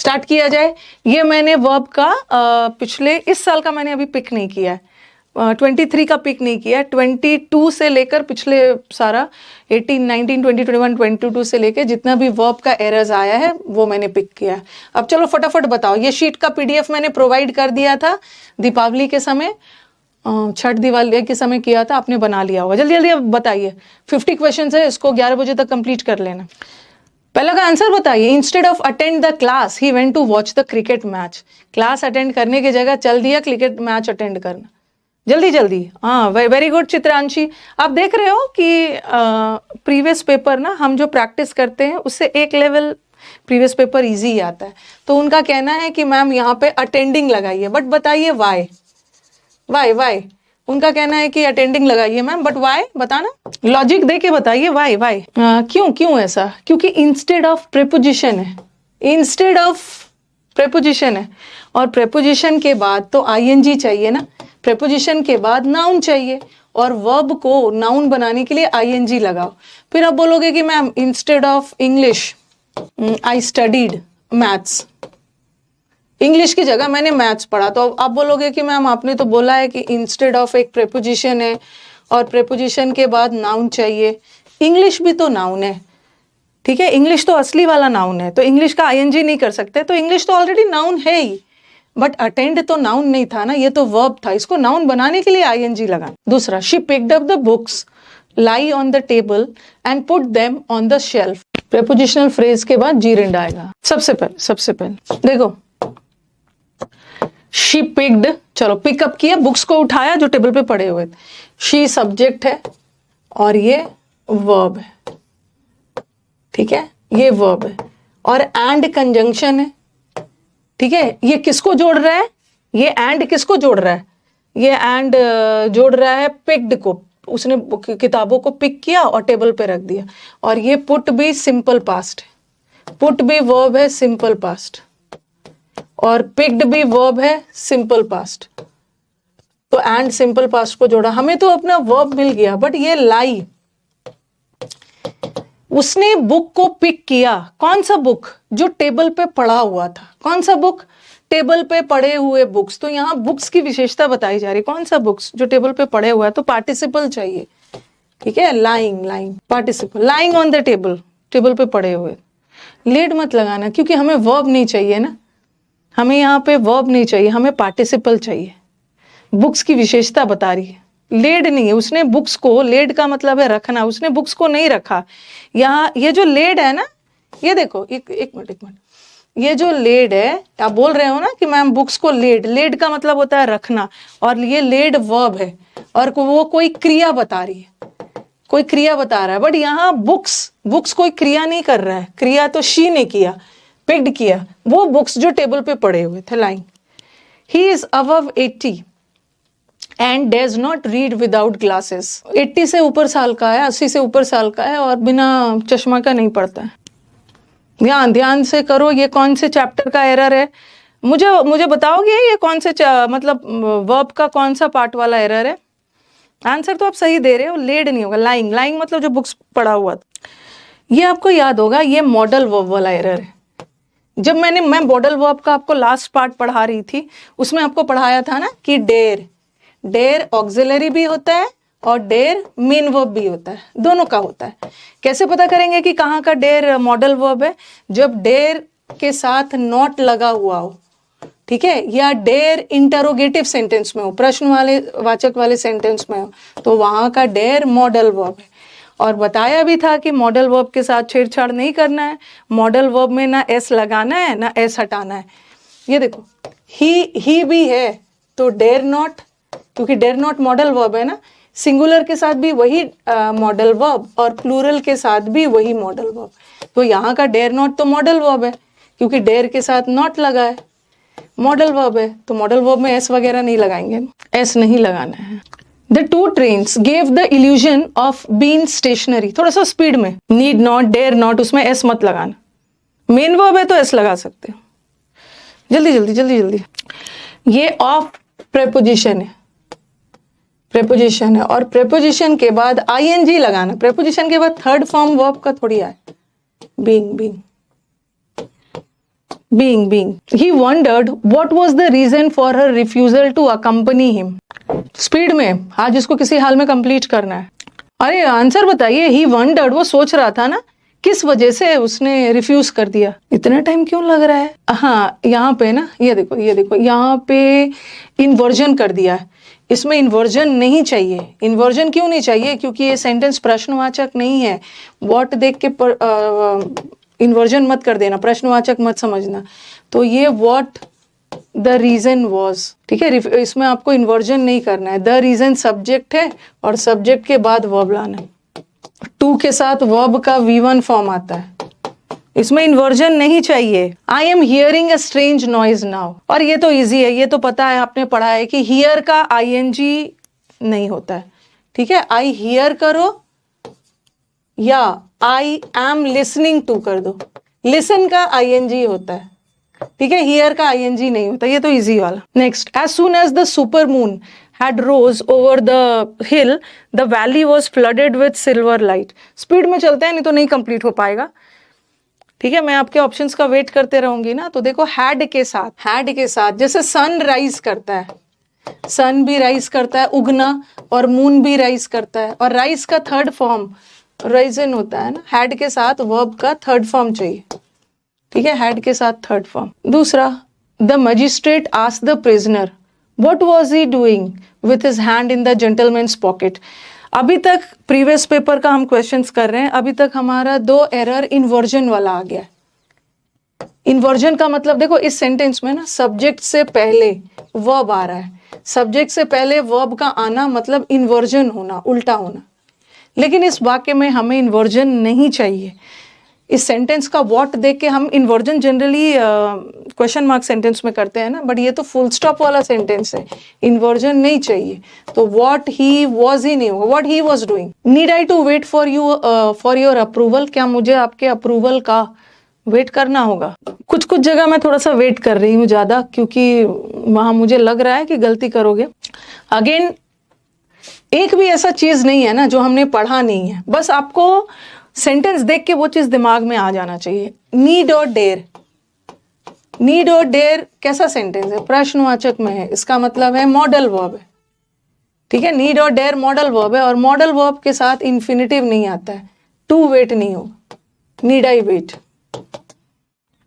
Start किया जाए। ये मैंने वर्ब का पिछले इस साल का मैंने अभी पिक नहीं किया है, 23 का पिक नहीं किया, 22 से लेकर पिछले सारा 18, 19, 20, 21, 22 से लेकर जितना भी वर्ब का एरर्स आया है वो मैंने पिक किया है। अब चलो फटाफट बताओ। ये शीट का PDF मैंने प्रोवाइड कर दिया था दीपावली के समय, छठ दिवाली के समय किया था, आपने बना लिया होगा। जल्दी जल्दी अब बताइए, 50 क्वेश्चन है, इसको 11 बजे तक कंप्लीट कर लेना। पहला का आंसर बताइए। Instead of attend the class he went to watch the cricket match. Class attend करने की जगह चल दिया क्रिकेट मैच अटेंड करना। जल्दी जल्दी, हाँ वेरी गुड चित्रांशी। आप देख रहे हो कि प्रीवियस पेपर ना हम जो प्रैक्टिस करते हैं उससे एक लेवल प्रीवियस पेपर इजी आता है। तो उनका कहना है कि मैम यहाँ पे अटेंडिंग लगाइए, बट बताइए वाई वाई वाई। उनका कहना है कि अटेंडिंग लगाइए मैम, बट वाई बताना, लॉजिक दे के बताइए वाई वाई। क्यों क्यों ऐसा? क्योंकि इंस्टेड ऑफ प्रेपोजिशन है, इंस्टेड ऑफ प्रेपोजिशन है, और प्रेपोजिशन के बाद तो ING चाहिए ना, प्रेपोजिशन के बाद नाउन चाहिए, और वर्ब को नाउन बनाने के लिए ING लगाओ। फिर आप बोलोगे कि ma'am instead of English I studied maths, English की जगह मैंने मैथ्स पढ़ा। तो आप बोलोगे कि मैम आपने तो बोला है कि इंस्टेड ऑफ एक प्रेपोजिशन है और प्रेपोजिशन के बाद नाउन चाहिए। इंग्लिश भी तो नाउन है, ठीक है, इंग्लिश तो असली वाला नाउन है, तो इंग्लिश का ING नहीं कर सकते, तो इंग्लिश तो ऑलरेडी नाउन है ही। बट अटेंड तो नाउन नहीं था ना, ये तो वर्ब था, इसको नाउन बनाने के लिए ING लगा। दूसरा, she picked up the books lie on the table and put them on the shelf. Prepositional phrase के बाद जीरेंड आएगा। सबसे पहले देखो, शी पिक्ड, चलो पिकअप किया, बुक्स को उठाया जो टेबल पे पड़े हुए थे। शी सब्जेक्ट है और ये वर्ब है, ठीक है, ये वर्ब है, और एंड कंजंक्शन है, ठीक है। ये किसको जोड़ रहा है? ये एंड किसको जोड़ रहा है? ये एंड जोड़ रहा है पिक्ड को, उसने किताबों को पिक किया और टेबल पे रख दिया। और ये पुट भी सिंपल पास्ट है, पुट भी वर्ब है सिंपल पास्ट, और पिक्ड भी वर्ब है सिंपल पास्ट। तो एंड सिंपल पास्ट को जोड़ा, हमें तो अपना वर्ब मिल गया। बट ये लाई, उसने बुक को पिक किया, कौन सा बुक? जो टेबल पे पड़ा हुआ था। कौन सा बुक? टेबल पे पड़े हुए बुक्स। तो यहाँ बुक्स की विशेषता बताई जा रही, कौन सा बुक्स? जो टेबल पे पड़े हुआ है, तो पार्टिसिपल चाहिए, ठीक है, lying, lying participle, lying on the table, table पे पड़े हुए। लेड मत लगाना क्योंकि हमें वर्ब नहीं चाहिए ना, हमें यहाँ पे वर्ब नहीं चाहिए, हमें पार्टिसिपल चाहिए। बुक्स की विशेषता बता रही है, लेड नहीं है। उसने बुक्स को, लेड का मतलब है रखना, उसने बुक्स को नहीं रखा। यहाँ ये जो लेड है ना, ये देखो, एक मिनट, ये जो लेड है, आप बोल रहे हो ना कि मैम बुक्स को लेड, लेड का मतलब होता है रखना, और ये लेड वर्ब है, और वो कोई क्रिया बता रही है, कोई क्रिया बता रहा है। बट यहाँ बुक्स कोई क्रिया नहीं कर रहा है, क्रिया तो शी ने किया, पिक्ड किया वो बुक्स जो टेबल पे पड़े हुए थे। Line, he is above 80 and does not read without glasses. 80 से ऊपर साल का है, 80 से ऊपर साल का है, और बिना चश्मा का नहीं पढ़ता है। ध्यान से करो, ये कौन से चैप्टर का एरर है? मुझे बताओगे ये कौन से मतलब वर्ब का कौन सा पार्ट वाला एरर है? आंसर तो आप सही दे रहे हो, लेड नहीं होगा, लाइंग, लाइंग मतलब जो बुक्स पढ़ा हुआ था। ये आपको याद होगा, ये मॉडल वर्ब वाला एरर है। जब मैं मॉडल वर्ब का आपको लास्ट पार्ट पढ़ा रही थी, उसमें आपको पढ़ाया था ना कि डेर ऑक्सिलरी भी होता है और डेर मेन वर्ब भी होता है, दोनों का होता है। कैसे पता करेंगे कि कहाँ का डेर मॉडल वर्ब है? जब डेर के साथ नॉट लगा हुआ हो, ठीक है, या डेर इंटरोगेटिव सेंटेंस में हो, प्रश्न वाले वाचक वाले सेंटेंस में हो, तो वहां का डेर मॉडल वर्ब है। और बताया भी था कि मॉडल वर्ब के साथ छेड़छाड़ नहीं करना है, मॉडल वर्ब में ना एस लगाना है ना एस हटाना है। ये देखो, ही भी है तो डेर नॉट, क्योंकि डेर नॉट मॉडल वर्ब है ना, सिंगुलर के साथ भी वही मॉडल वर्ब और प्लूरल के साथ भी वही मॉडल वर्ब। तो यहाँ का डेर नॉट तो मॉडल वर्ब है, क्योंकि डेर के साथ नॉट लगा है, मॉडल वर्ब है, तो मॉडल वर्ब में एस वगैरह नहीं लगाएंगे, एस नहीं लगाना है। The two trains gave the illusion of being stationary. थोड़ा सा स्पीड में, नीड नॉट, डेयर नॉट, उसमें एस मत लगाना, मेन वर्ब है तो एस लगा सकते हो। जल्दी जल्दी जल्दी जल्दी। ये ऑफ प्रेपोजिशन है, प्रेपोजिशन है, और प्रेपोजिशन के बाद ING लगाना। प्रेपोजिशन के बाद थर्ड फॉर्म वर्ब का थोड़ी आए, being, being, being. He wondered what was the reason for her refusal to accompany him. Speed में आज इसको किसी हाल में कंप्लीट करना है. अरे आंसर बताइए. He wondered, वो सोच रहा था ना किस वजह से उसने रिफ्यूज कर दिया. इतना टाइम क्यों लग रहा है? हाँ, यहाँ पे ना ये देखो यहाँ पे इन्वर्जन कर दिया है. इसमें इन्वर्जन नहीं चाहिए. इन्वर्जन क्यों नहीं चाहिए? क्योंकि ये सेंटेंस प्रश्नवाचक नहीं है. वॉट देख के इन्वर्जन मत कर देना, प्रश्नवाचक मत समझना. तो ये वॉट द रीजन वॉज, ठीक है. इसमें आपको इन्वर्जन नहीं करना है. द रीजन सब्जेक्ट है और सब्जेक्ट के बाद वर्ब लाना है. टू के साथ वर्ब का V1 फॉर्म आता है. इसमें इन्वर्जन नहीं चाहिए. I am hearing a strange noise now. और ये तो इजी है, ये तो पता है, आपने पढ़ा है कि हियर का ING नहीं होता है. ठीक है, आई हियर करो या आई एम लिसनिंग टू कर दो. लिसन का ING होता है. ठीक है, हियर का ING नहीं होता. ये तो इजी वाला. Next, as soon as the super moon had rose over the hill, the valley was flooded with silver light. Speed में चलते हैं, नहीं तो नहीं कंप्लीट हो पाएगा. ठीक है, मैं आपके ऑप्शंस का वेट करते रहूंगी ना. तो देखो हैड के साथ जैसे सन राइज करता है, सन भी राइज करता है उगना, और मून भी राइज करता है. और राइज का थर्ड फॉर्म राइजन होता है ना. हैड के साथ वर्ब का थर्ड फॉर्म चाहिए. ठीक है, हैड के साथ थर्ड फॉर्म. दूसरा, the magistrate asked the prisoner what was he doing with his hand in the gentleman's pocket. अभी तक प्रीवियस पेपर का हम क्वेश्चंस कर रहे हैं. अभी तक हमारा 2 एरर इन्वर्जन वाला आ गया. इन्वर्जन का मतलब देखो, इस सेंटेंस में ना सब्जेक्ट से पहले वर्ब आ रहा है. सब्जेक्ट से पहले वर्ब का आना मतलब इन्वर्जन होना, उल्टा होना. लेकिन इस वाक्य में हमें इन्वर्जन नहीं चाहिए. इस सेंटेंस का व्हाट देख के हम inversion generally question mark sentence में करते हैं ना, बट ये तो फुल स्टॉप वाला सेंटेंस है. इन्वर्जन नहीं चाहिए. तो व्हाट ही वाज ही नहीं होगा, what he was doing. Need I to wait for your approval. क्या मुझे आपके अप्रूवल का वेट करना होगा? कुछ जगह मैं थोड़ा सा वेट कर रही हूँ ज्यादा, क्योंकि वहां मुझे लग रहा है कि गलती करोगे. अगेन, एक भी ऐसा चीज नहीं है ना जो हमने पढ़ा नहीं है. बस आपको सेंटेंस देख के वो चीज दिमाग में आ जाना चाहिए. नीड और डेयर. नीड और डेयर कैसा सेंटेंस है? प्रश्नवाचक में है. इसका मतलब है मॉडल वर्ब है. ठीक है, नीड और डेयर मॉडल वर्ब है, और मॉडल वर्ब के साथ इन्फिनिटिव नहीं आता है. टू वेट नहीं होगा. नीड आई वेट,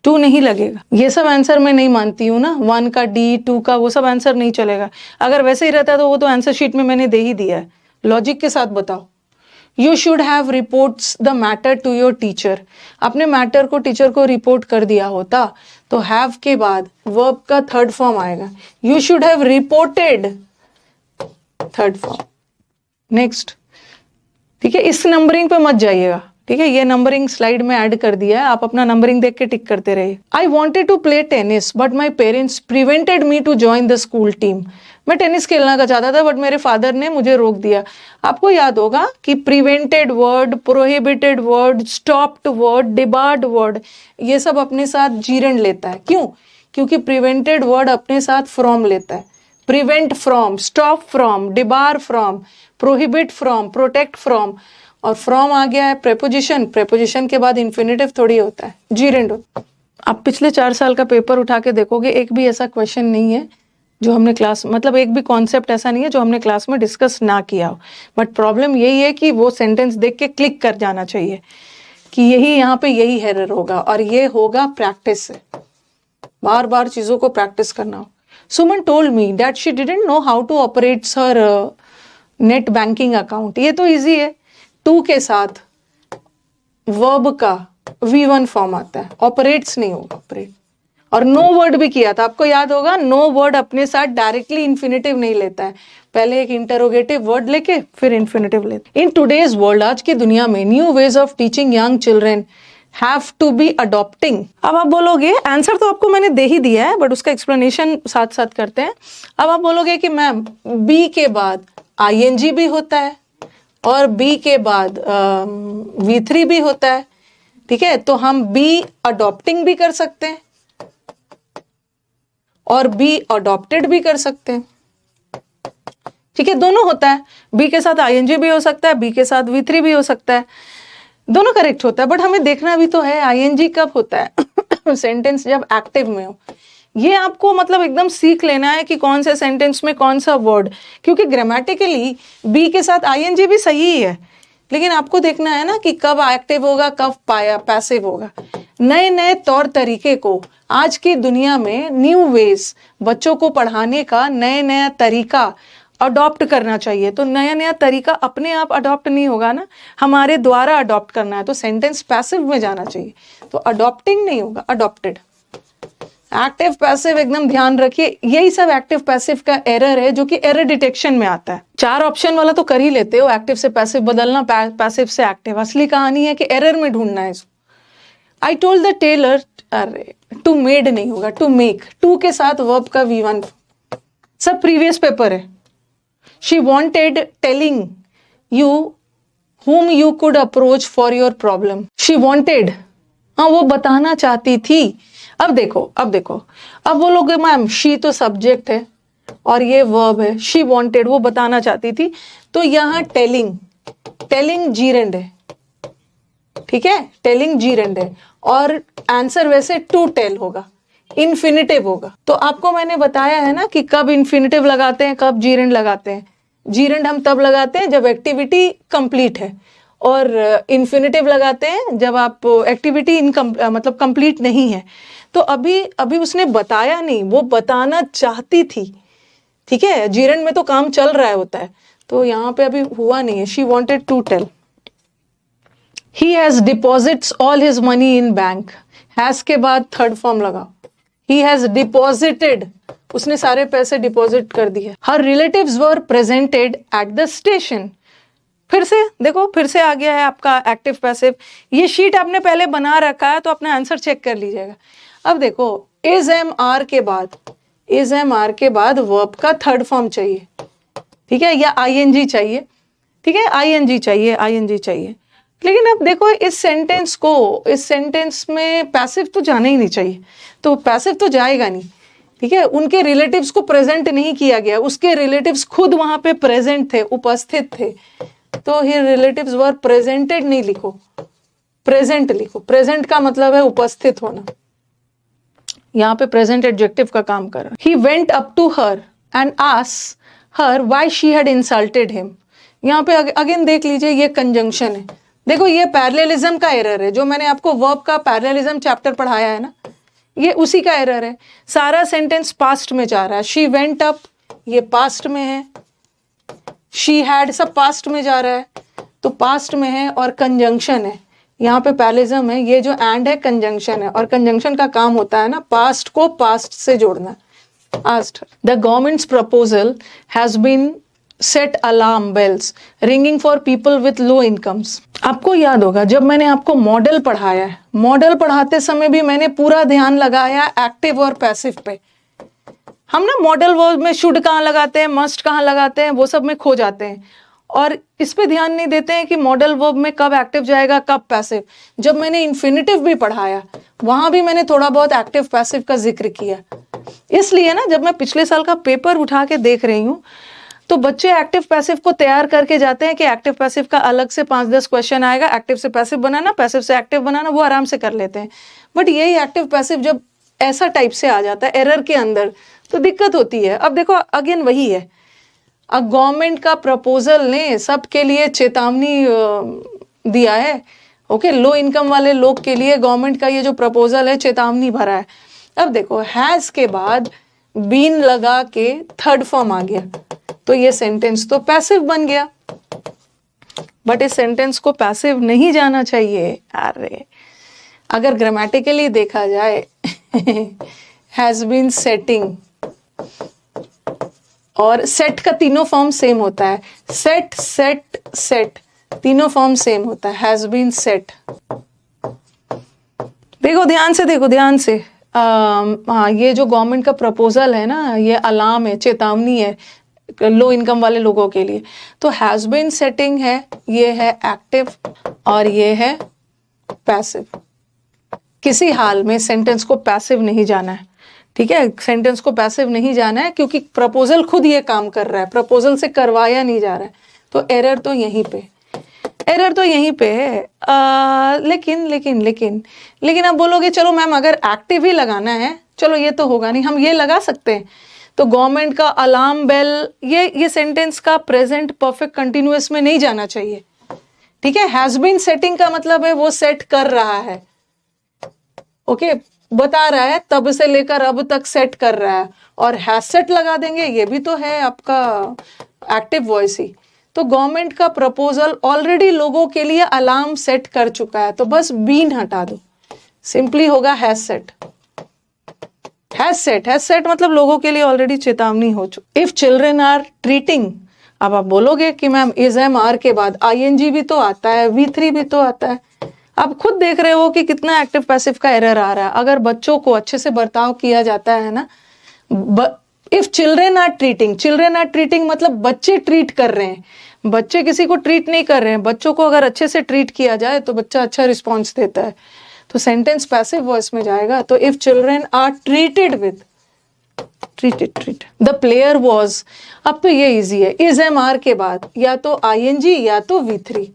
टू नहीं लगेगा. ये सब आंसर मैं नहीं मानती हूँ ना. 1 का D, 2 का वो सब आंसर नहीं चलेगा. अगर वैसे ही रहता है तो वो तो आंसर शीट में मैंने दे ही दिया है. लॉजिक के साथ बताओ. You should have reports the matter to your teacher. अपने मैटर को टीचर को रिपोर्ट कर दिया होता तो have के बाद verb का थर्ड फॉर्म आएगा. You should have reported, third form. Next, ठीक है, इस नंबरिंग पे मत जाइएगा. ठीक है, ये नंबरिंग स्लाइड में ऐड कर दिया है, आप अपना नंबरिंग देख के टिक करते रहिए. I wanted to play tennis but my parents prevented me to join the school team. मैं टेनिस खेलना का चाहता था बट मेरे फादर ने मुझे रोक दिया. आपको याद होगा कि prevented word, prohibited word, stopped word, debarred word, ये सब अपने साथ जीरण लेता है. क्यों? क्योंकि प्रिवेंटेड वर्ड अपने साथ फ्रॉम लेता है. Prevent from, stop from, debar from, prohibit from, protect from, और फ्रॉम आ गया है प्रेपोजिशन. प्रेपोजिशन के बाद इन्फिनिटिव थोड़ी होता है, जीरेंड होता है. आप पिछले 4 साल का पेपर उठा के देखोगे, एक भी ऐसा क्वेश्चन नहीं है जो हमने क्लास, मतलब एक भी कॉन्सेप्ट ऐसा नहीं है जो हमने क्लास में डिस्कस ना किया हो. बट प्रॉब्लम यही है कि वो सेंटेंस देख के क्लिक कर जाना चाहिए कि यही यहाँ पे यही एरर होगा, और ये होगा प्रैक्टिस से. बार बार चीजों को प्रैक्टिस करना हो. Suman told me that she didn't know how to operate her net banking account. ये तो इजी है. टू के साथ वर्ब का V1 फॉर्म आता है. ऑपरेट्स नहीं होगा, ऑपरेट. और नो वर्ड भी किया था, आपको याद होगा. नो वर्ड अपने साथ डायरेक्टली इन्फिनिटिव नहीं लेता है, पहले एक इंटरोगेटिव वर्ड लेके फिर इन्फिनिटिव लेता. इन टुडेज वर्ल्ड, आज की दुनिया में, new ways of teaching young children have to be adopting. अब आप बोलोगे, आंसर तो आपको मैंने दे ही दिया है बट उसका एक्सप्लेनेशन साथ साथ करते हैं. अब आप बोलोगे कि मैम बी के बाद ING भी होता है और बी के बाद V3 भी होता है. ठीक है, तो हम बी अडॉप्टिंग भी कर सकते हैं और बी अडॉप्टेड भी कर सकते हैं. ठीक है, दोनों होता है. बी के साथ ING भी हो सकता है, बी के साथ V3 भी हो सकता है. दोनों करेक्ट होता है, बट हमें देखना भी तो है ING कब होता है. सेंटेंस जब एक्टिव में हो, ये आपको मतलब एकदम सीख लेना है कि कौन से सेंटेंस में कौन सा वर्ड, क्योंकि ग्रामेटिकली बी के साथ आईएनजी भी सही ही है, लेकिन आपको देखना है ना कि कब एक्टिव होगा कब पैसिव होगा। नए नए तौर तरीके को आज की दुनिया में, न्यू वेज, बच्चों को पढ़ाने का नया नया तरीका अडॉप्ट करना चाहिए। तो नया नया तरीका अपने आप अडॉप्ट नहीं होगा ना, हमारे द्वारा अडॉप्ट करना है, तो सेंटेंस पैसिव में जाना चाहिए, तो अडॉप्टिंग नहीं होगा, अडॉप्टेड। एक्टिव पैसिव एकदम ध्यान रखिए, यही सब एक्टिव पैसिव का एरर है जो कि एरर डिटेक्शन में आता है। 4 ऑप्शन वाला तो कर ही लेते हो, एक्टिव से पैसिव बदलना, पैसिव से एक्टिव। असली कहानी है कि एरर में ढूंढना है इसको। आई टोल्ड द टेलर, अरे टू मेड नहीं होगा, टू मेक, टू के साथ वर्ब का V1, सब प्रीवियस पेपर है। She wanted telling you whom you could approach for your problem. She wanted, हाँ वो बताना चाहती थी। अब देखो अब वो लोग, मैम शी तो सब्जेक्ट है और ये वर्ब है, शी वांटेड वो बताना चाहती थी, तो यहाँ टेलिंग जीरेंड है, ठीक है, टेलिंग जीरेंड है, और आंसर वैसे टू टेल होगा, इन्फिनिटिव होगा। तो आपको मैंने बताया है ना कि कब इन्फिनिटिव लगाते हैं, कब जीरेंड लगाते हैं। जीरेंड हम तब लगाते हैं जब एक्टिविटी कंप्लीट है, और इन्फिनिटिव लगाते हैं जब आप एक्टिविटी मतलब कंप्लीट नहीं है। तो अभी उसने बताया नहीं, वो बताना चाहती थी, ठीक है, जीरेंड में तो काम चल रहा होता है, तो यहाँ पे अभी हुआ नहीं है। She wanted to tell. He has deposits all his money in bank, has के बाद थर्ड फॉर्म लगाओ, ही हैज डिपॉजिटेड, उसने सारे पैसे डिपॉजिट कर दिए। Her relatives were presented at the station, फिर से देखो, फिर से आ गया है आपका एक्टिव पैसिव। ये शीट आपने पहले बना रखा है तो अपना आंसर चेक कर लीजिएगा। अब देखो इज एम आर के बाद वर्ब का थर्ड फॉर्म चाहिए, ठीक है, या आईएनजी चाहिए, ठीक है, आईएनजी चाहिए। लेकिन अब देखो इस सेंटेंस में पैसिव तो जाना ही नहीं चाहिए, तो पैसिव तो जाएगा नहीं, ठीक है। उनके रिलेटिव्स को प्रेजेंट नहीं किया गया, उसके रिलेटिव्स खुद वहां पे प्रेजेंट थे, उपस्थित थे, तो हिज रिलेटिव्स वर प्रेजेंटेड नहीं लिखो, प्रेजेंट लिखो। प्रेजेंट का मतलब है उपस्थित होना, यहाँ पे प्रेजेंट एडजेक्टिव का काम कर रहा है। He went up to her and asked her why she had insulted him. यहाँ पे अगेन देख लीजिए, ये कंजंक्शन है। देखो ये पैरेललिज्म का एरर है, जो मैंने आपको वर्ब का पैरेललिज्म चैप्टर पढ़ाया है ना, ये उसी का एरर है। सारा सेंटेंस पास्ट में जा रहा है, शी वेंट अप ये पास्ट में है, शी हैड सब पास्ट में जा रहा है, तो पास्ट में है, और कंजंक्शन है, यहाँ पे पैरेललिज्म है। ये जो एंड है कंजंक्शन है, और कंजंक्शन का काम होता है ना पास्ट को पास्ट से जोड़ना। Asked the government's proposal has been set alarm bells ringing for people with low incomes. आपको याद होगा जब मैंने आपको मॉडल पढ़ाया है, मॉडल पढ़ाते समय भी मैंने पूरा ध्यान लगाया एक्टिव और पैसिव पे। हम ना मॉडल वर्ब में शुड कहाँ लगाते हैं, मस्ट कहाँ लगाते हैं, वो सब में खो जाते हैं, और इस पे ध्यान नहीं देते हैं कि मॉडल वर्ब में कब एक्टिव जाएगा कब पैसिव। जब मैंने इन्फिनिटिव भी पढ़ाया वहां भी मैंने थोड़ा बहुत एक्टिव पैसिव का जिक्र किया। इसलिए ना जब मैं पिछले साल का पेपर उठा के देख रही हूँ तो बच्चे एक्टिव पैसिव को तैयार करके जाते हैं कि एक्टिव पैसिव का अलग से 5-10 क्वेश्चन आएगा, एक्टिव से पैसिव बनाना, पैसिव से एक्टिव बनाना, वो आराम से कर लेते हैं। बट यही एक्टिव पैसिव जब ऐसा टाइप से आ जाता है एरर के अंदर तो दिक्कत होती है। अब देखो अगेन वही है, अब गवर्नमेंट का प्रपोजल ने सबके लिए चेतावनी दिया है, ओके, लो इनकम वाले लोग के लिए गवर्नमेंट का ये जो प्रपोजल है चेतावनी भरा है। अब देखो हैज के बाद बीन लगा के थर्ड फॉर्म आ गया, तो ये सेंटेंस तो पैसिव बन गया, बट इस सेंटेंस को पैसिव नहीं जाना चाहिए। अरे अगर ग्रामेटिकली देखा जाए हैज बीन सेटिंग, और सेट का तीनों फॉर्म सेम होता है, सेट सेट सेट तीनों फॉर्म सेम होता है, हैज बीन सेट। देखो ध्यान से हाँ, ये जो गवर्नमेंट का प्रपोजल है ना, ये अलार्म है, चेतावनी है लो इनकम वाले लोगों के लिए। तो हैज बीन सेटिंग है, ये है एक्टिव और ये है पैसिव। किसी हाल में सेंटेंस को पैसिव नहीं जाना है, ठीक है, सेंटेंस को पैसिव नहीं जाना है, क्योंकि प्रपोजल खुद ये काम कर रहा है, प्रपोजल से करवाया नहीं जा रहा है, तो एरर तो यहीं पे। एरर तो यहीं पे है। लेकिन आप बोलोगे चलो मैम अगर एक्टिव ही लगाना है, चलो ये तो होगा नहीं, हम ये लगा सकते हैं। तो गवर्नमेंट का अलार्म बेल, ये सेंटेंस का प्रेजेंट परफेक्ट कंटिन्यूअस में नहीं जाना चाहिए, ठीक है। हैज बीन सेटिंग का मतलब है वो सेट कर रहा है, ओके, बता रहा है तब से लेकर अब तक सेट कर रहा है। और हैज सेट लगा देंगे, ये भी तो है आपका एक्टिव वॉइस ही। तो गवर्नमेंट का प्रपोजल ऑलरेडी लोगों के लिए अलार्म सेट कर चुका है, तो बस बीन हटा दो, सिंपली होगा हैज सेट। हैज सेट मतलब लोगों के लिए ऑलरेडी चेतावनी हो चुकी। इफ चिल्ड्रेन आर ट्रीटिंग, अब आप बोलोगे कि मैम इज एम आर के बाद आईएनजी भी तो आता है, V3 भी तो आता है। आप खुद देख रहे हो कि कितना एक्टिव पैसिव का एरर आ रहा है। अगर बच्चों को अच्छे से बर्ताव किया जाता है ना, इफ चिल्ड्रेन आर ट्रीटिंग मतलब बच्चे ट्रीट कर रहे हैं, बच्चे किसी को ट्रीट नहीं कर रहे हैं। बच्चों को अगर अच्छे से ट्रीट किया जाए तो बच्चा अच्छा रिस्पॉन्स देता है, तो सेंटेंस पैसिव वॉइस में जाएगा। तो if children are treated with, treat the player was, अब तो ये इजी है, इज एम आर के बाद या तो आईएनजी या तो V3,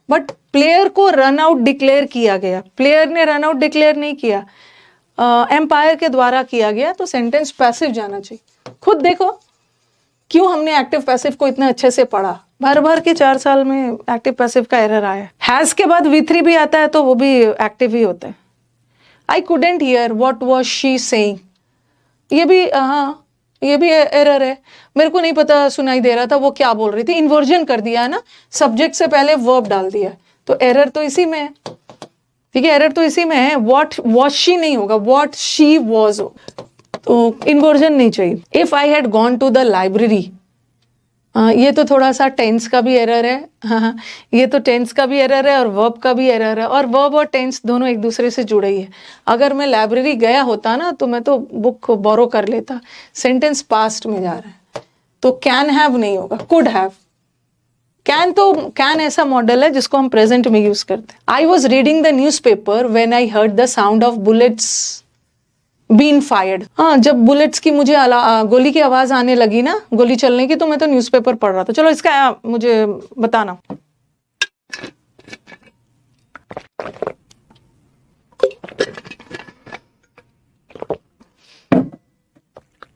बट प्लेयर को रन आउट डिक्लेयर किया गया, प्लेयर ने रन आउट डिक्लेयर नहीं किया, एम्पायर के द्वारा किया गया, तो सेंटेंस पैसिव जाना चाहिए। खुद देखो क्यों हमने एक्टिव पैसिव को इतना अच्छे से पढ़ा, भर के 4 साल में एक्टिव पैसिव का एरर आया। हैज के बाद V3 भी आता है तो वो भी एक्टिव ही होता है। I couldn't here what was she saying, ये भी हाँ, ये भी एरर है, मेरे को नहीं पता सुनाई दे रहा था वो क्या बोल रही थी। इन्वर्जन कर दिया है ना, सब्जेक्ट से पहले वर्ब डाल दिया, तो एरर तो इसी में है, ठीक है, एरर तो इसी में है। व्हाट वाज शी नहीं होगा, व्हाट शी वाज हो, तो इन्वर्जन नहीं चाहिए। If I had gone to the library, ये तो थोड़ा सा टेंस का भी एरर है, हाँ, ये तो टेंस का भी एरर है और वर्ब का भी एरर है, और वर्ब और टेंस दोनों एक दूसरे से जुड़े ही है। अगर मैं लाइब्रेरी गया होता ना तो मैं तो बुक को बोरो कर लेता, सेंटेंस पास्ट में जा रहा है, तो कैन हैव नहीं होगा, कुड हैव। कैन तो कैन ऐसा मॉडल है जिसको हम प्रेजेंट में यूज करते हैं। I was reading the newspaper when I heard the sound of bullets been fired, हाँ, जब बुलेट्स की मुझे गोली की आवाज आने लगी ना, गोली चलने की, तो मैं तो न्यूज़पेपर पढ़ रहा था। चलो इसका मुझे बताना।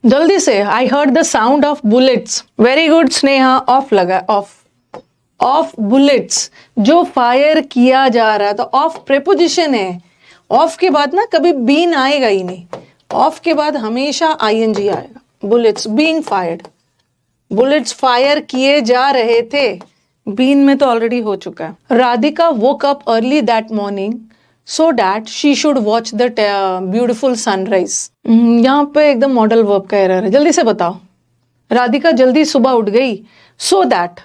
जल्दी से, आई heard the sound of bullets, very good Sneha, of लगा, ऑफ बुलेट्स, जो फायर किया जा रहा था। ऑफ प्रेपोजिशन है, ऑफ के बाद ना कभी बीन आएगा ही नहीं, ऑफ के बाद हमेशा आईएनजी आएगा। Bullets being fired, bullets fire किए जा रहे थे, बीन में तो ऑलरेडी हो चुका है। Radhika woke up early that morning so that she should watch the beautiful sunrise. यहाँ पे एकदम मॉडल वर्ब का एरर है, जल्दी से बताओ। राधिका जल्दी सुबह उठ गई, सो दैट,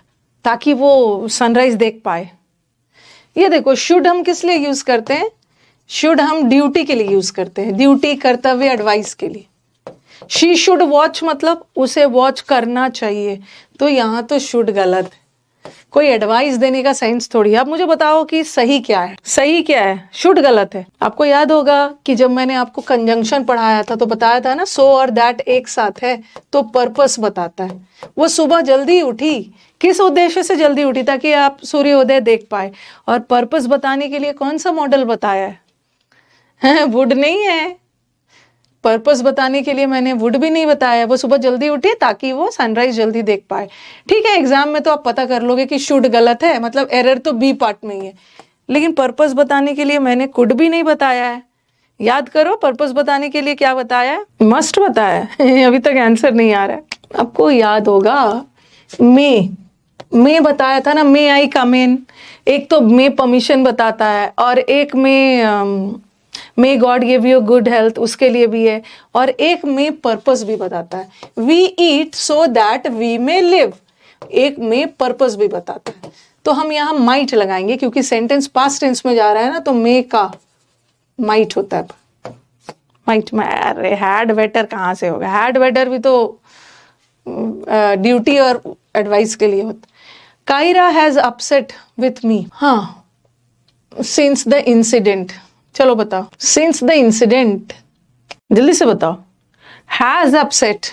ताकि वो सनराइज देख पाए। ये देखो, शुड हम किस लिए यूज करते हैं, शुड हम ड्यूटी के लिए यूज करते हैं, ड्यूटी, कर्तव्य, एडवाइस के लिए। शी शुड वॉच मतलब उसे वॉच करना चाहिए, तो यहाँ तो शुड गलत है, कोई एडवाइस देने का सेंस थोड़ी। आप मुझे बताओ कि सही क्या है, सही क्या है, शुड गलत है। आपको याद होगा कि जब मैंने आपको कंजंक्शन पढ़ाया था तो बताया था ना, सो और दैट एक साथ है तो पर्पस बताता है। वो सुबह जल्दी उठी, किस उद्देश्य से जल्दी उठी, ताकि आप सूर्योदय देख पाए, और पर्पस बताने के लिए कौन सा मॉडल बताया है, वुड नहीं है। पर्पस बताने के लिए मैंने वुड भी नहीं बताया, वो सुबह जल्दी उठी ताकि वो सनराइज जल्दी देख पाए। ठीक है, एग्जाम में तो आप पता कर लोगे कि शुड गलत है, मतलब एरर तो बी पार्ट में ही है, लेकिन पर्पस बताने के लिए मैंने कुड भी नहीं बताया है। याद करो, पर्पस बताने के लिए क्या बताया है, मस्ट बताया है। अभी तक आंसर नहीं आ रहा है आपको, याद होगा मे बताया था ना, मे आई कम इन। एक तो मे परमिशन बताता है, और एक may God give you good health, उसके लिए भी है, और एक मे पर्पस भी बताता है। We eat so that we may live, एक मे पर्पस भी बताता है। तो हम यहाँ माइट लगाएंगे, क्योंकि सेंटेंस पास्ट टेंस में जा रहा है ना, तो मे का माइट होता है, माइट में। अरे हैड बेटर कहाँ से होगा, हैड बेटर भी तो ड्यूटी और एडवाइस के लिए होता। Kaira has upset with me, हाँ, सिंस द इंसिडेंट। चलो बताओ, सिंस द इंसिडेंट, जल्दी से बताओ। हैज अपसेट,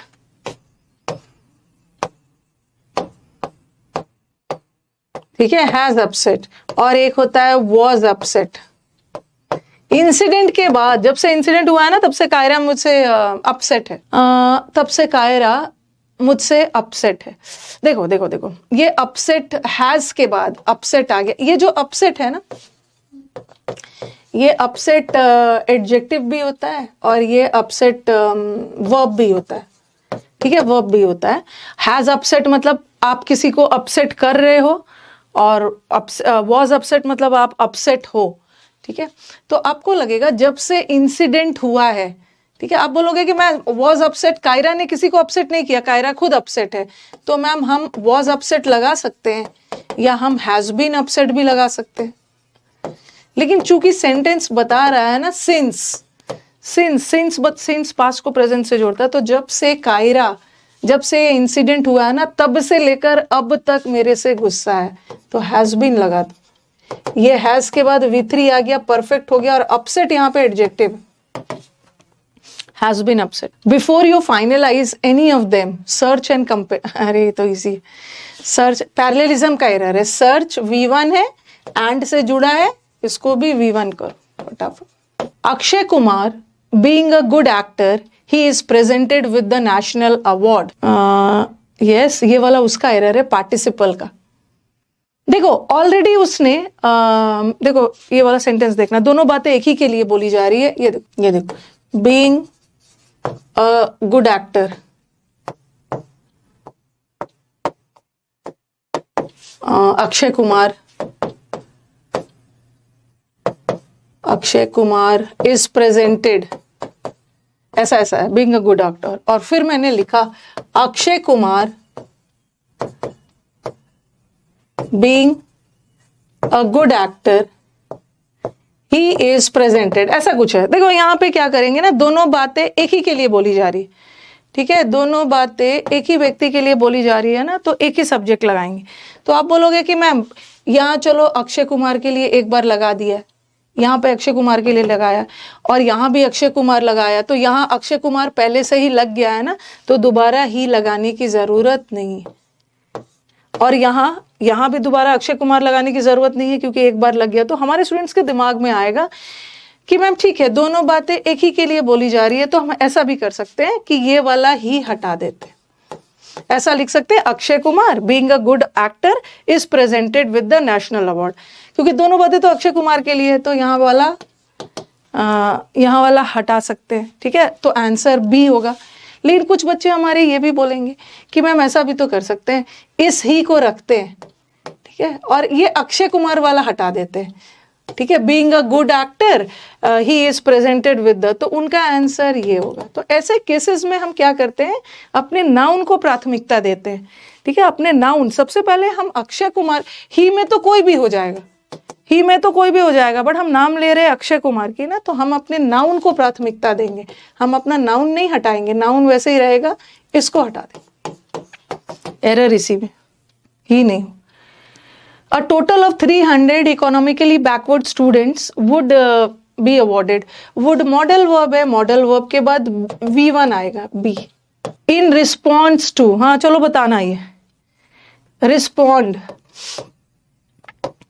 ठीक है, हैज अपसेट, और एक होता है वॉज अपसेट। इंसिडेंट के बाद, जब से इंसिडेंट हुआ है ना, तब से कायरा मुझसे अपसेट है, तब से कायरा मुझसे अपसेट है। देखो देखो देखो, ये अपसेट हैज के बाद अपसेट आ गया। ये जो अपसेट है ना, ये अपसेट एडजेक्टिव भी होता है और ये अपसेट वर्ब भी होता है। ठीक है, वर्ब भी होता है। हैज अपसेट मतलब आप किसी को अपसेट कर रहे हो, और वॉज अपसेट मतलब आप अपसेट हो। ठीक है, तो आपको लगेगा जब से इंसिडेंट हुआ है, ठीक है, आप बोलोगे कि मैं वॉज अपसेट, कायरा ने किसी को अपसेट नहीं किया, कायरा खुद अपसेट है, तो मैम हम वॉज अपसेट लगा सकते हैं या हम हैज बीन अपसेट भी लगा सकते हैं। लेकिन चूंकि सेंटेंस बता रहा है ना सिंस पास्ट को प्रेजेंट से जोड़ता है, तो जब से कायरा, जब से इंसिडेंट हुआ है ना, तब से लेकर अब तक मेरे से गुस्सा है, तो हैज बीन लगा दो। ये हैज के बाद V3 आ गया, परफेक्ट हो गया, और अपसेट यहाँ पे adjective, has been upset. Before you finalise any of them search and compare. अरे तो इजी, सर्च पैरेललिज्म का एरर है। सर्च V1 है, एंड से जुड़ा है, इसको भी V1 करो फटाफट। Akshay Kumar being a good actor he is presented with the national award। yes, ये वाला उसका एरर है, पार्टिसिपल का। देखो ऑलरेडी उसने देखो ये वाला सेंटेंस देखना, दोनों बातें एक ही के लिए बोली जा रही है। ये देखो being a good actor, Akshay Kumar is presented, ऐसा ऐसा है, बीइंग अ गुड एक्टर। और फिर मैंने लिखा Akshay Kumar being a good actor he is presented, ऐसा कुछ है। देखो यहाँ पे क्या करेंगे ना, दोनों बातें एक ही के लिए बोली जा रही है। ठीक है, दोनों बातें एक ही व्यक्ति के लिए बोली जा रही है ना, तो एक ही सब्जेक्ट लगाएंगे। तो आप बोलोगे कि मैम यहाँ चलो अक्षय कुमार के लिए एक बार लगा दिया, यहाँ पे अक्षय कुमार के लिए लगाया, और यहाँ भी अक्षय कुमार लगाया, तो यहाँ अक्षय कुमार पहले से ही लग गया है ना, तो दोबारा ही लगाने की जरूरत नहीं। और यहाँ भी दोबारा अक्षय कुमार लगाने की जरूरत नहीं है, क्योंकि एक बार लग गया। तो हमारे स्टूडेंट्स के दिमाग में आएगा कि मैम ठीक है, दोनों बातें एक ही के लिए बोली जा रही है, तो हम ऐसा भी कर सकते हैं कि ये वाला ही हटा देते हैं। ऐसा लिख सकते हैं, Akshay Kumar being a good actor is presented with the national award, क्योंकि दोनों बातें तो अक्षय कुमार के लिए है, तो यहाँ वाला हटा सकते हैं। ठीक है, तो आंसर बी होगा। लेकिन कुछ बच्चे हमारे ये भी बोलेंगे कि मैम ऐसा भी तो कर सकते हैं, इस ही को रखते हैं, ठीक है, और ये अक्षय कुमार वाला हटा देते हैं। ठीक है, being a good actor he is presented with the, तो उनका आंसर ये होगा। तो ऐसे केसेस में हम क्या करते हैं, अपने नाउन को प्राथमिकता देते हैं। ठीक है, अपने नाउन सबसे पहले हम अक्षय कुमार, ही में तो कोई भी हो जाएगा, ही में तो कोई भी हो जाएगा, बट हम नाम ले रहे हैं अक्षय कुमार की ना, तो हम अपने नाउन को प्राथमिकता देंगे। हम अपना नाउन नहीं हटाएंगे, नाउन वैसे ही रहेगा, इसको हटा देंगे। एरर इसी में ही नहीं। A total of 300 economically backward students would be awarded। would modal verb है, मॉडल वर्ब के बाद V1 आएगा, B। in response to, हाँ चलो बताना, ये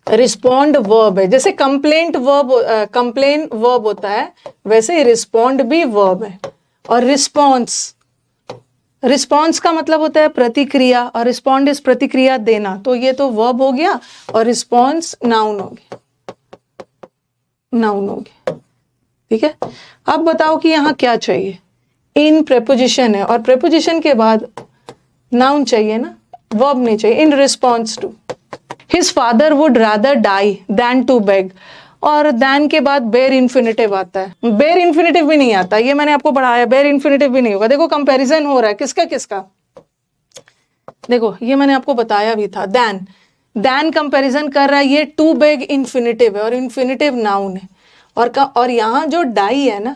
रिस्पॉन्ड वर्ब है। जैसे कंप्लेंट वर्ब होता है, वैसे रिस्पॉन्ड भी वर्ब है। और रिस्पॉन्स का मतलब होता है प्रतिक्रिया, और रिस्पॉन्ड इज प्रतिक्रिया देना, तो ये तो वर्ब हो गया, और रिस्पॉन्स नाउन हो गया। ठीक है, अब बताओ कि यहाँ क्या चाहिए। इन प्रेपोजिशन है, और प्रेपोजिशन के बाद नाउन चाहिए ना, वर्ब नहीं चाहिए। In response to, his father would rather die than to beg, और देन के बाद बेयर इन्फिनेटिव आता है। बेयर इन्फिनेटिव भी नहीं आता, ये मैंने आपको पढ़ाया, बेयर इन्फिनेटिव भी नहीं होगा। देखो कंपैरिजन हो रहा है, किसका देखो ये मैंने आपको बताया भी था। देन कंपैरिजन कर रहा है, ये टू बेग इन्फिनेटिव है, और इन्फिनेटिव नाउन है। और यहाँ जो डाई है ना,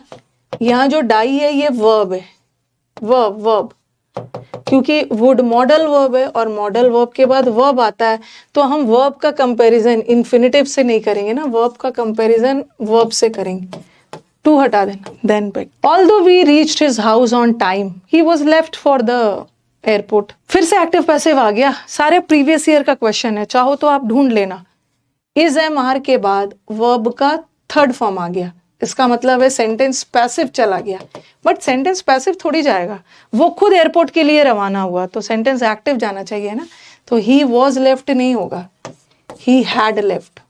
यहाँ जो डाई है ये वर्ब है, वर्ब, क्योंकि वुड मॉडल वर्ब है, और मॉडल वर्ब के बाद वर्ब आता है, तो हम वर्ब का कंपैरिजन इन्फिनेटिव से नहीं करेंगे ना, वर्ब का कंपैरिजन वर्ब से करेंगे। टू हटा देना, then back. Although we reached his house on time, he was left for the airport. फिर से एक्टिव पैसिव आ गया, सारे प्रीवियस ईयर का क्वेश्चन है, चाहो तो आप ढूंढ लेना। इज एम आर के बाद वर्ब का थर्ड फॉर्म आ गया, इसका मतलब है सेंटेंस पैसिव चला गया। बट सेंटेंस पैसिव थोड़ी जाएगा, वो खुद एयरपोर्ट के लिए रवाना हुआ, तो सेंटेंस एक्टिव जाना चाहिए ना। तो ही वॉज लेफ्ट नहीं होगा, ही हैड लेफ्ट।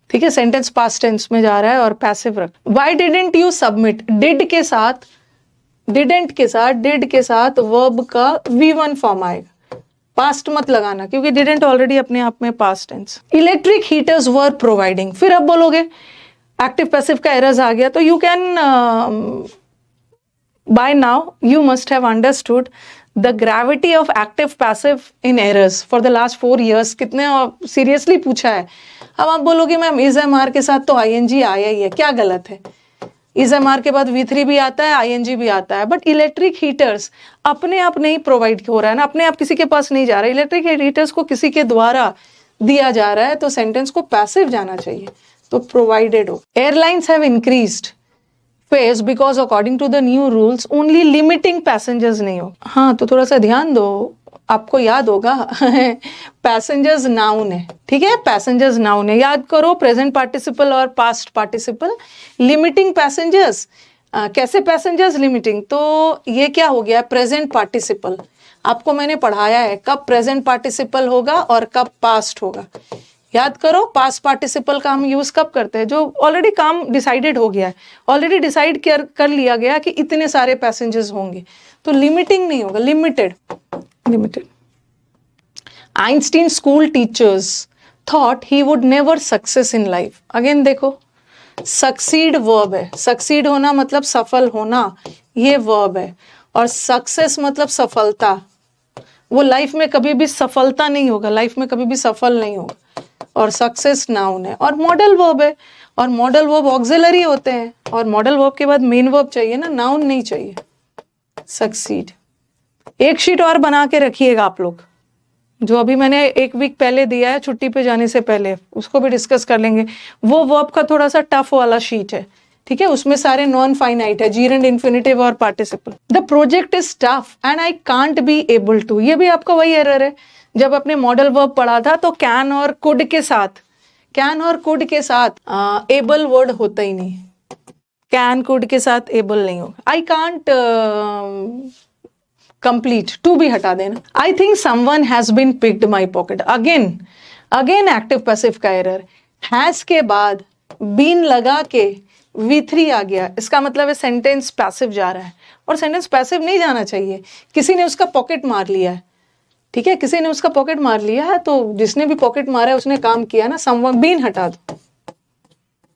ठीक है, सेंटेंस पास्ट टेंस में जा रहा है और पैसिव रख। Why didn't you submit, did के साथ, डिडेंट के साथ, डिड के साथ वर्ब का V1 फॉर्म आएगा, पास्ट मत लगाना क्योंकि डिडेंट ऑलरेडी अपने आप में पास्ट टेंस। इलेक्ट्रिक हीटर्स वर प्रोवाइडिंग, फिर अब बोलोगे एक्टिव पैसिव का एरर्स आ गया, तो you can buy now you must have understood the gravity of active passive in errors for the last 4 years। कितने सीरियसली पूछा है। अब आप बोलोगे मैम इज एम आर के साथ तो ING आया ही है, क्या गलत है? इज एम आर के बाद V3 भी आता है, ING भी आता है, बट इलेक्ट्रिक हीटर्स अपने आप नहीं प्रोवाइड हो रहा है ना, अपने आप किसी के पास नहीं जा रहा है, इलेक्ट्रिक हीटर्स को किसी के द्वारा दिया जा रहा है, तो सेंटेंस को पैसिव जाना चाहिए, तो प्रोवाइडेड हो। Airlines have increased fares because according to the new rules only limiting passengers नहीं हो। हाँ, तो थोड़ा सा ध्यान दो, आपको याद होगा पैसेंजर्स नाउन है, ठीक है, पैसेंजर्स नाउन है, याद करो प्रेजेंट पार्टिसिपल और पास्ट पार्टिसिपल। लिमिटिंग पैसेंजर्स, कैसे पैसेंजर्स लिमिटिंग, तो ये क्या हो गया, प्रेजेंट पार्टिसिपल। आपको मैंने पढ़ाया है कब प्रेजेंट पार्टिसिपल होगा और कब पास्ट होगा, याद करो। पास्ट पार्टिसिपल का हम यूज कब करते हैं, जो ऑलरेडी काम डिसाइडेड हो गया है, ऑलरेडी डिसाइड कर लिया गया कि इतने सारे पैसेंजर्स होंगे, तो लिमिटिंग नहीं होगा, limited, limited. Einstein school teachers thought he would never success in life. Again देखो, सक्सीड वर्ब है, सक्सीड होना मतलब सफल होना, ये वर्ब है, और सक्सेस मतलब सफलता। वो लाइफ में कभी भी सफलता नहीं होगा, लाइफ में कभी भी सफल नहीं होगा, और सक्सेस नाउन है और मॉडल वर्ब है, और मॉडल वर्ब ऑक्सिलरी होते हैं, और मॉडल वर्ब के बाद मेन वर्ब चाहिए ना, नाउन नहीं चाहिए। सक्सीड। एक शीट और बना के रखिएगा आप लोग, जो अभी मैंने 1 वीक पहले दिया है छुट्टी पे जाने से पहले, उसको भी डिस्कस कर लेंगे। वो वर्ब का थोड़ा सा टफ वाला शीट है, ठीक है, उसमें सारे नॉन फाइनाइट है, जीरेंड, इन्फिनिटिव और participle. The project is tough and I can't be able to, ये भी आपका वही एरर है। जब अपने मॉडल वर्ब पढ़ा था तो कैन और कुड के साथ, कैन और कुड के साथ एबल वर्ड होता ही नहीं, कैन कुड के साथ एबल नहीं होगा। आई कांट कंप्लीट, टू भी हटा देना। I think someone has been picked my pocket, again active passive का एरर। हैज के बाद बीन लगा के V3 आ गया, इसका मतलब है सेंटेंस पैसिव जा रहा है, और सेंटेंस पैसिव नहीं जाना चाहिए। किसी ने उसका पॉकेट मार लिया है, ठीक है, किसी ने उसका पॉकेट मार लिया है, तो जिसने भी पॉकेट मारा है उसने काम किया ना। समवन, बीन हटा दो,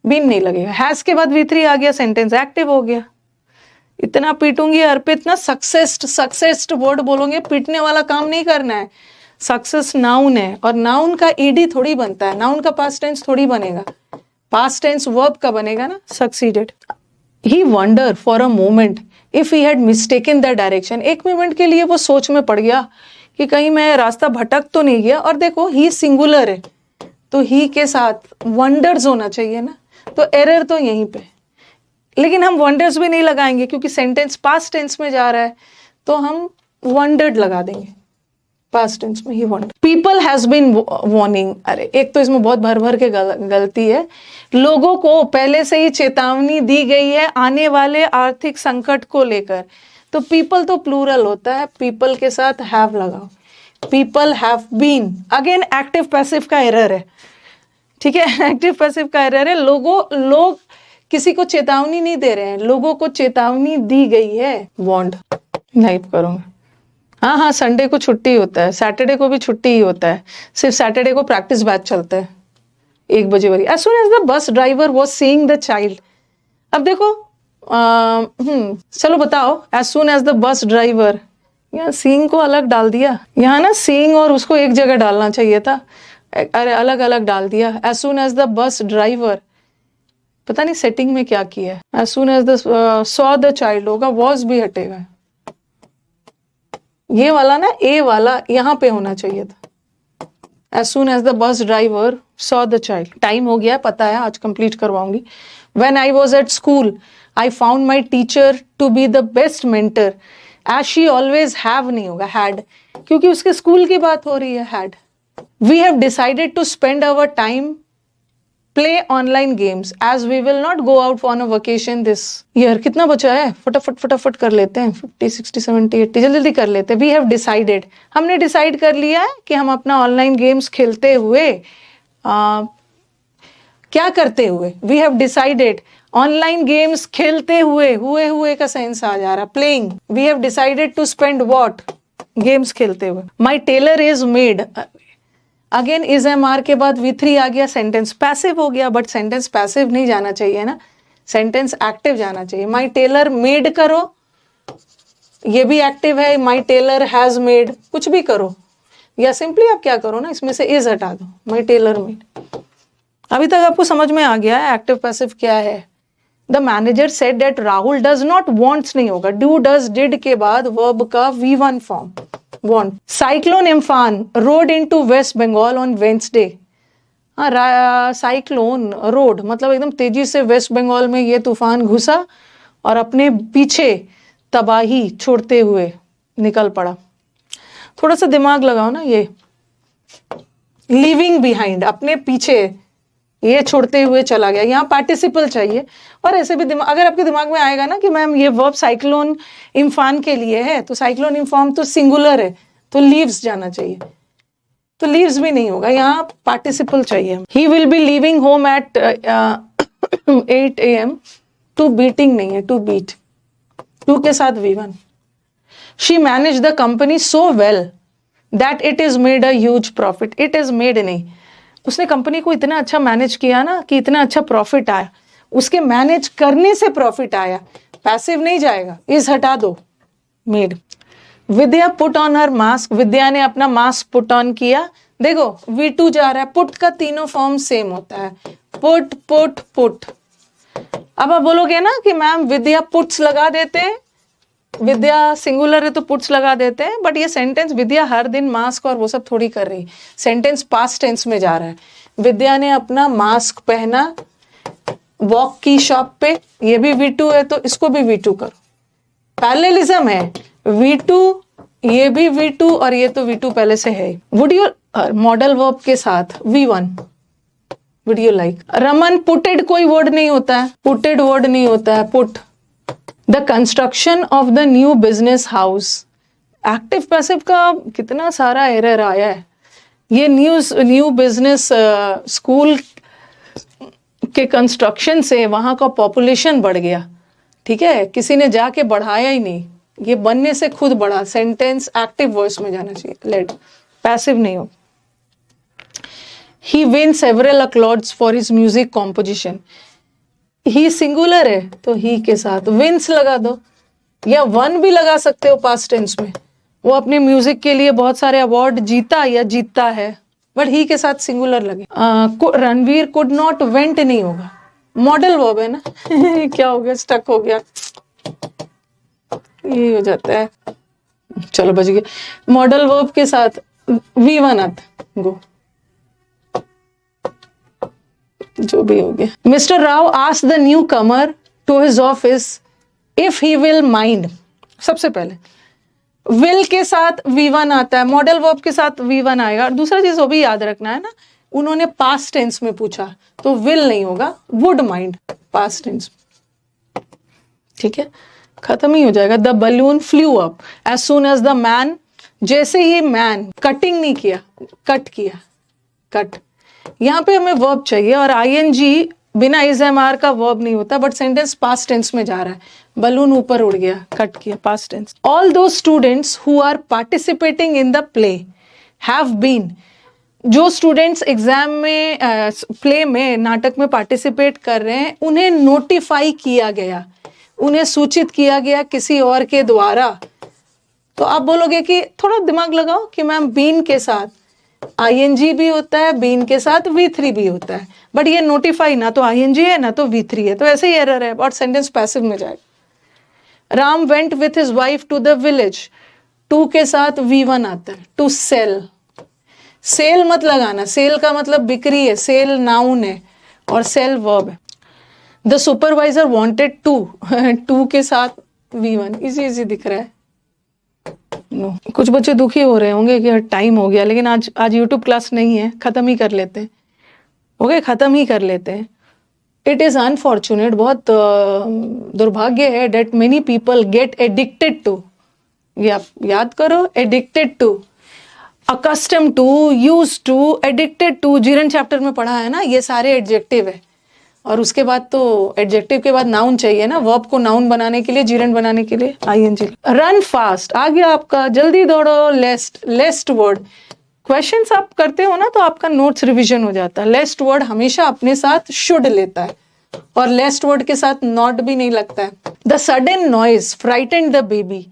बीन नहीं लगेगा। हैज के बाद V3 आ गया, सेंटेंस एक्टिव हो गया। इतना पीटूंगी अर्पित ना, सक्सेस्ड वर्ड बोलोगे, पीटने वाला काम नहीं करना है। सक्सेस नाउन है, और नाउन का ईडी थोड़ी बनता है, नाउन का पास्ट टेंस थोड़ी बनेगा, पास्ट टेंस वर्ब का बनेगा ना, succeeded. He wonder for a moment if he had mistaken the direction, एक मोमेंट के लिए वो सोच में पड़ गया कि कहीं मैं रास्ता भटक तो नहीं गया। और देखो ही सिंगुलर है, तो ही के साथ वंडर्स होना चाहिए ना, तो एरर तो यहीं पे। लेकिन हम वंडर्स भी नहीं लगाएंगे क्योंकि सेंटेंस पास्ट टेंस में जा रहा है, तो हम वंडर्ड लगा देंगे, पास्ट टेंस में ही wonder. People has been warning, अरे एक तो इसमें बहुत भर भर के गलती है। लोगों को पहले से ही चेतावनी दी गई है आने वाले आर्थिक संकट को लेकर, तो पीपल तो प्लूरल होता है, पीपल के साथ हैव लगाओ, people have been. Again active passive का एरर है, ठीक है, एक्टिव पैसिव का एरर है। लोग किसी को चेतावनी नहीं दे रहे हैं, लोगों को चेतावनी दी गई है, वार्नड। नहीं करूंगा। हाँ, संडे को छुट्टी होता है, सैटरडे को भी छुट्टी ही होता है, सिर्फ सैटरडे को प्रैक्टिस बैच चलता है 1 बजे वाली। As soon as the bus driver was seeing the child, अब देखो चलो बताओ, as soon as the bus driver, यहाँ सीइंग को अलग डाल दिया, यहाँ ना सीइंग और उसको एक जगह डालना चाहिए था, अरे अलग अलग डाल दिया। As soon as the bus driver, पता नहीं सेटिंग में क्या किया है। As soon as the saw the child होगा, वॉज भी हटेगा, ये वाला ना ए वाला यहाँ पे होना चाहिए था। As soon as the bus driver saw the child. Time हो गया पता है, आज कंप्लीट करवाऊंगी। When I was at school I found my teacher to be the best mentor as she always have नहीं होगा, हैड, क्योंकि उसके स्कूल की बात हो रही है, had. We have decided to spend our time play online games as we will not go out on a vacation this year. कितना बचा है, फटाफट फटाफट कर लेते हैं, 50 60 70 80, जल्दी जल्दी कर लेते हैं। वी हैव डिसाइडेड, हमने डिसाइड कर लिया है कि हम अपना ऑनलाइन गेम्स खेलते हुए क्या करते हुए, we have decided online games खेलते हुए, हुए का सेंस आ जा रहा, playing. We have decided to spend what, games खेलते हुए। My tailor is made, again is am are के बाद V3 आ गया, सेंटेंस पैसिव हो गया, बट सेंटेंस पैसिव नहीं जाना चाहिए ना, सेंटेंस एक्टिव जाना चाहिए। माई टेलर मेड करो, ये भी एक्टिव है। माई टेलर हैज मेड, कुछ भी करो, या सिंपली आप क्या करो ना, इसमें से इज हटा दो, माई टेलर मेड। अभी तक आपको समझ में आ गया है एक्टिव पैसिव क्या है। The manager said that Rahul does not wants नहीं होगा, डू डज डिड के बाद वर्ब का V1 form, want. Cyclone Amphan roared into West Bengal on Wednesday. हाँ, साइक्लोन रोड मतलब एकदम तेजी से वेस्ट बंगाल में ये तूफान घुसा और अपने पीछे तबाही छोड़ते हुए निकल पड़ा। थोड़ा सा दिमाग लगाओ ना, ये लिविंग बिहाइंड, अपने पीछे ये छोड़ते हुए चला गया, यहाँ पार्टिसिपल चाहिए। और ऐसे भी दिमाग, अगर आपके दिमाग में आएगा ना कि मैम ये वर्ब साइक्लोन इम्फान के लिए है, तो साइक्लोन इम्फान तो सिंगुलर है, तो लीव्स जाना चाहिए, तो लीव्स भी नहीं होगा, यहाँ पार्टिसिपल चाहिए। He will be leaving home at 8 AM, to beating नहीं है, टू बीट, टू के साथ V1। She manage the company so well that it is made a huge profit, it is made नहीं, उसने कंपनी को इतना अच्छा मैनेज किया ना कि इतना अच्छा प्रॉफिट आया, उसके मैनेज करने से प्रॉफिट आया, पैसिव नहीं जाएगा, इज हटा दो, made. Vidya put on her mask, Vidya ने अपना मास्क पुट ऑन किया। देखो V2 जा रहा है, पुट का तीनों फॉर्म सेम होता है, पुट पुट पुट। अब आप बोलोगे ना कि मैम विद्या पुट्स लगा देते हैं, विद्या सिंगुलर है तो पुट्स लगा देते हैं, बट ये सेंटेंस विद्या हर दिन मास्क और वो सब थोड़ी कर रही, सेंटेंस पास्ट टेंस में जा रहा है। विद्या ने अपना मास्क पहना, वॉक की शॉप पे, ये भी V2 है तो इसको भी V2 करो, पैरेललिज्म है, V2 ये भी V2 और ये तो V2 पहले से है। वुड यू मॉडल वर्ब के साथ V1, would you like. Raman putted कोई वर्ड नहीं होता है, पुटेड वर्ड नहीं होता है, put. The construction of the new business house, active passive का कितना सारा एरर आया है। ये न्यू बिजनेस स्कूल के कंस्ट्रक्शन से वहां का पॉपुलेशन बढ़ गया, ठीक है, किसी ने जाके बढ़ाया ही नहीं, ये बनने से खुद बढ़ा। सेंटेंस एक्टिव वॉइस में जाना चाहिए, लेट, पैसिव नहीं हो। He win several accolades for his music composition, he singular है तो ही के साथ विंस लगा दो, या वन भी लगा सकते हो पास्ट टेंस में, वो अपने म्यूजिक के लिए बहुत सारे अवार्ड जीता या जीतता है, बट ही के साथ सिंगुलर लगे। रणवीर कुड नॉट वेंट नहीं होगा, मॉडल वर्ब है ना क्या हो गया, स्टक हो गया, ये हो जाता है, चलो बच गया। मॉडल वर्ब के साथ V1 आता, गो, जो भी हो गया। Mister Rao ask the new comer to his office if he will mind, सबसे पहले विल के साथ V1 आता है, मॉडल वर्ब के साथ V1 आएगा। और दूसरा चीज वो भी याद रखना है ना, उन्होंने पास्ट टेंस में पूछा तो विल नहीं होगा, वुड माइंड, पास्ट टेंस, ठीक है, खत्म ही हो जाएगा। The balloon flew up as soon as the man, जैसे ही मैन, कटिंग नहीं किया, कट किया, कट। यहाँ पे हमें वर्ब चाहिए और ING बिना इज एम आर का वर्ब नहीं होता, बट सेंटेंस पास्ट टेंस में जा रहा है, बलून ऊपर उड़ गया, कट किया, past tense. Although students who are participating in the play have been, जो स्टूडेंट्स एग्जाम में प्ले में, नाटक में पार्टिसिपेट कर रहे हैं, उन्हें नोटिफाई किया गया, उन्हें सूचित किया गया किसी और के द्वारा। तो आप बोलोगे कि थोड़ा दिमाग लगाओ कि मैम बीन के साथ ING भी होता है, बीन के साथ V3 भी होता है, बट ये नोटिफाई ना तो ING है ना तो V3 है, तो ऐसे ही एरर है और सेंटेंस पैसिव में जाएगा। Ram went with his wife to the village, to के साथ V1 आता है, टू सेल, सेल मत लगाना, सेल का मतलब बिक्री है, सेल नाउन है और सेल वर्ब है। The supervisor wanted to, to के साथ V1, इजी इजी दिख रहा है, कुछ बच्चे दुखी हो रहे होंगे कि टाइम हो गया, लेकिन आज यूट्यूब क्लास नहीं है, ख़त्म ही कर लेते हैं। ओके, ख़त्म ही कर लेते हैं। इट इज़ अनफॉर्चुनेट, बहुत दुर्भाग्य है that many people get addicted to, ये आप याद करो, addicted to, accustom to, use to, addicted to. Gerund chapter में पढ़ा है ना, ये सारे एडजेक्टिव है। और उसके बाद तो एडजेक्टिव के बाद नाउन चाहिए ना, वर्ब को नाउन बनाने के लिए, जीरन बनाने के लिए आईएनजी। रन फास्ट आ गया आपका, जल्दी दौड़ो। लेस्ट वर्ड, क्वेश्चंस आप करते हो ना तो आपका नोट्स रिवीजन हो जाता है। लेस्ट वर्ड हमेशा अपने साथ शुड लेता है, और लेस्ट वर्ड के साथ नॉट भी नहीं लगता है। The sudden noise frightened the baby,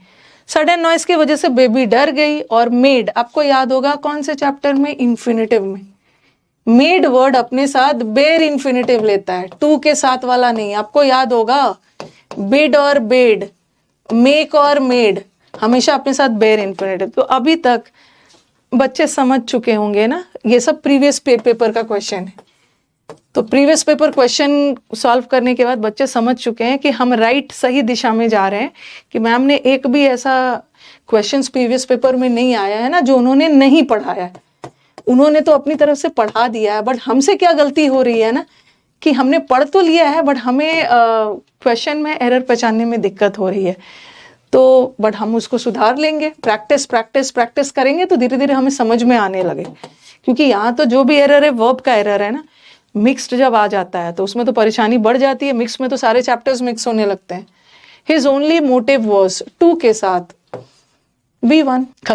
sudden noise की वजह से बेबी डर गई। और मेड, आपको याद होगा कौन से चैप्टर में, इन्फिनेटिव में। मेड वर्ड अपने साथ बेर इन्फिनेटिव लेता है, टू के साथ वाला नहीं। आपको याद होगा बिड और बेड, मेक और मेड, हमेशा अपने साथ बेर इन्फिनेटिव। तो अभी तक बच्चे समझ चुके होंगे ना, ये सब प्रीवियस पेपर का क्वेश्चन है। तो प्रीवियस पेपर क्वेश्चन सॉल्व करने के बाद बच्चे समझ चुके हैं कि हम राइट सही दिशा में जा रहे हैं, कि मैम ने एक भी ऐसा क्वेश्चंस प्रीवियस पेपर में नहीं आया है ना जो उन्होंने नहीं पढ़ाया है। उन्होंने तो अपनी तरफ से पढ़ा दिया है, बट हमसे क्या गलती हो रही है ना, कि हमने पढ़ तो लिया है बट हमें क्वेश्चन में एरर पहचानने में दिक्कत हो रही है। तो बट हम उसको सुधार लेंगे, प्रैक्टिस प्रैक्टिस प्रैक्टिस करेंगे तो धीरे धीरे हमें समझ में आने लगे। क्योंकि यहाँ तो जो भी एरर है वर्ब का एरर है ना, मिक्स्ड जब आ जाता है तो उसमें तो परेशानी बढ़ जाती है। मिक्स में तो सारे चैप्टर्स मिक्स होने लगते हैं। His only motive was, to के साथ V1 खत्म।